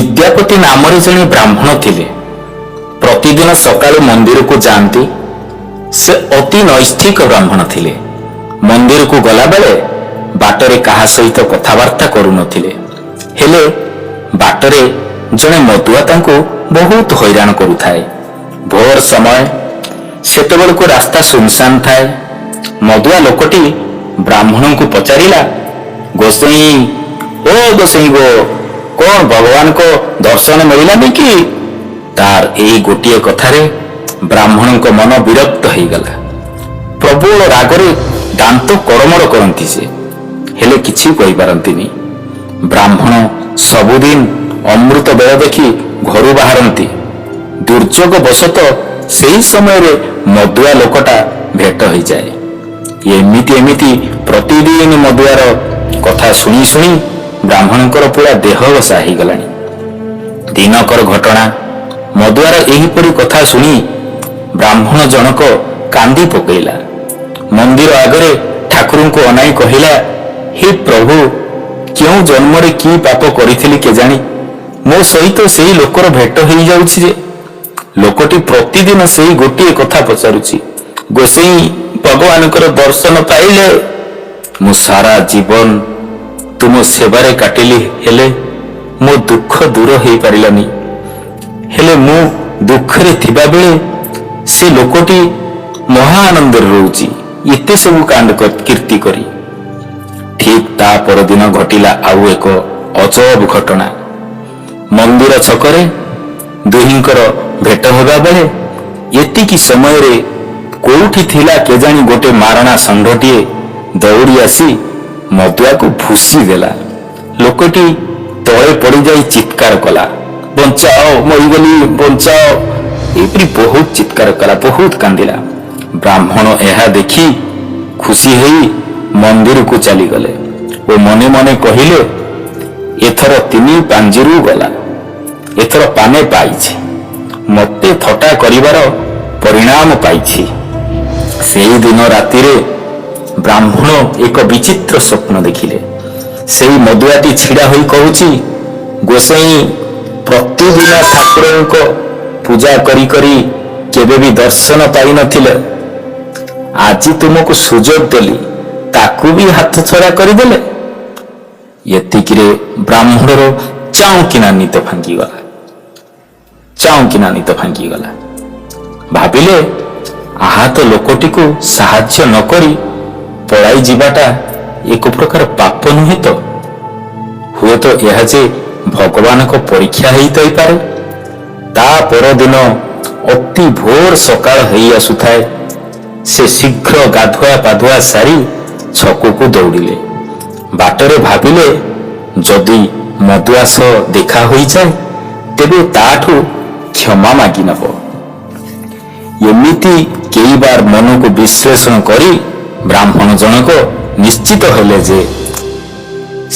विद्यापति नामरे जणे ब्राह्मण थिले। प्रतिदिन सकाळु मंदिर को जाती। से अति नैष्ठिक ब्राह्मण थिले। मंदिर को गला बेले बाटरे कहा सहित कथबार्ता करू नथिले। हेले बाटरे जणे मदुआ तांको बहुत हैरान करुथाए। भोर समय सेतेबेल को रास्ता सुनसान थाए। मदुआ लोकटी ब्राह्मण को पचारिला, गोसाई ओ गोसाई गो, कौन भगवान को दर्शन मिललानी कि? तार एई गोटिए कथारे ब्राह्मण को मन विरक्त हो गला। प्रबल रागरे दांत करमर करती से हेले किछि कहि पारंतिनी। ब्राह्मण सबुदिन अमृत बेल देखि घर बाहरती। दुर्योग बशत सेही समय रे मदुआ लोकटा भेट हो जाए। एमिति एमिति प्रतिदिन मदुआर कथा शुणी शुणी ब्राह्मणकर पूरा देह बसा हो गलानी। दिनकर घटना मदुआर एहिपरि कथा शुणी ब्राह्मण जनक कांदी पकेला। मंदिर आगरे ठाकुर को अनाई कहिला, हे प्रभु, क्यों जन्मरे की पाप करिथिली केजानी मो सहित सेही लोकर भेट हो जाउछि जे। लोकटी प्रतिदिन सेही गोटिए कथा पचारुछि, गोसाई भगवानकर दर्शन पाइले मु सारा जीवन तुम सेवारे काटिली, हेले मो दुख दूर हो पारिलानी। हेले मु दुखरे थिबा बेले से लोकटी महा आनंद रोची एते सब कांड कीर्ति करी। ठीक ता परदिन घटिला आउ एक अजब घटना। मंदिर छकरे दुहिंकर भेट होगा बेले एतिकी समय रे कोउठी थिला केजानी गोटे मारणा षंढटिए दौड़ी आसी मदुआ को भूसी देला। लोकटी तले पड़ी जाई चित्कार कला, बंचाओ मरीगली बंचाओ, एपरी बहुत चित्कार कला, बहुत कांदिला। ब्राह्मण यह देखी खुशी होई मंदिर को चली गले और मने मने कहिले, एथर तिनी पांजिरू गला, एथर पाने पाइछि, मते थटा करिवार परिणाम पाइछि। सेही दिन रातिरे ब्राह्मण एक विचित्र स्वप्न देखिले। सेही मदुआटी छिड़ा होई कहूछि, गोसाई प्रतिदिन ठाकुरंको पूजा करी करी केबे भी दर्शन पाई नथिले, आजी तुमको सुजोग देली ताकू भी हाथ छड़ा करदेले। एतिकिरे ब्राह्मणर चाउकिना नित भांगी गला, चाउकिना नित भांगी गला। भाविले आहत लोकटी को साहाय्य न करी पलाई जीवाटा एक प्रकार पाप नुहे तो? हुए तो यह जे भगवान को परीक्षा ही तो पारे। ता परदिन अति भोर सकाळ होई आसुथाए। से शीघ्र गाधुआ पाधुआ सारी छकु को दौड़िले। बाटरे भाविले जदि मदुआ सह देखा हो जाए तेबे ताठू क्षमा मागी नब। एमिति कई बार मन को विश्लेषण करी ब्राह्मण जनक निश्चित हेले जे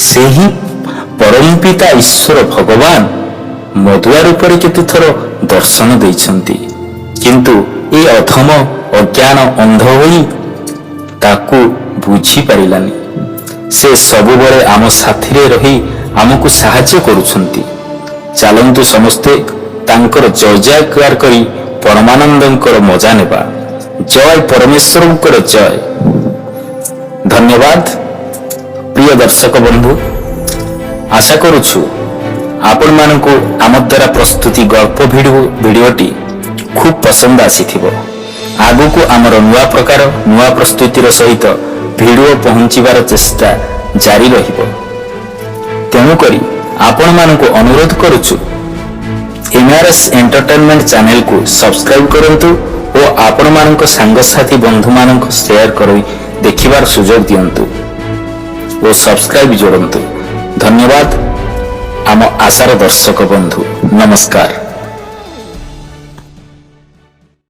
सेही परमपिता ईश्वर भगवान मदुआ रूपरे केते थर दर्शन देइछंती, किंतु ए अधम अज्ञान अंध होई ताकू बुझी पारिलानी। से सबु बळे आम साथीरे रही आमको साहाय्य करुछंती। चालंतु समस्ते तांकर जय जयकार करी परमानंदंकर मजा नेबा। जय परमेश्वरंकर जय। धन्यवाद प्रिय दर्शक बंधु, आशा करुछु आपण मानकु आम द्वारा प्रस्तुति गल्प भिडियोटी खूब पसंद आसीथिबो। आगु को आमर नुआ प्रकार नुआ प्रस्तुतिर सहित भिडियो पहुंचीबार चेष्टा जारी रहिबो। तेणु करी आपण मानकु अनुरोध करुछु एमआरएस एंटरटेनमेंट चैनल को सब्सक्राइब करंतु और आपण मानक सांगसाथी बंधु मानक शेयर करी देखिबार सुजोग दियंतु और सब्सक्राइब जोड़ंतु। धन्यवाद आम आशार दर्शक बंधु, नमस्कार।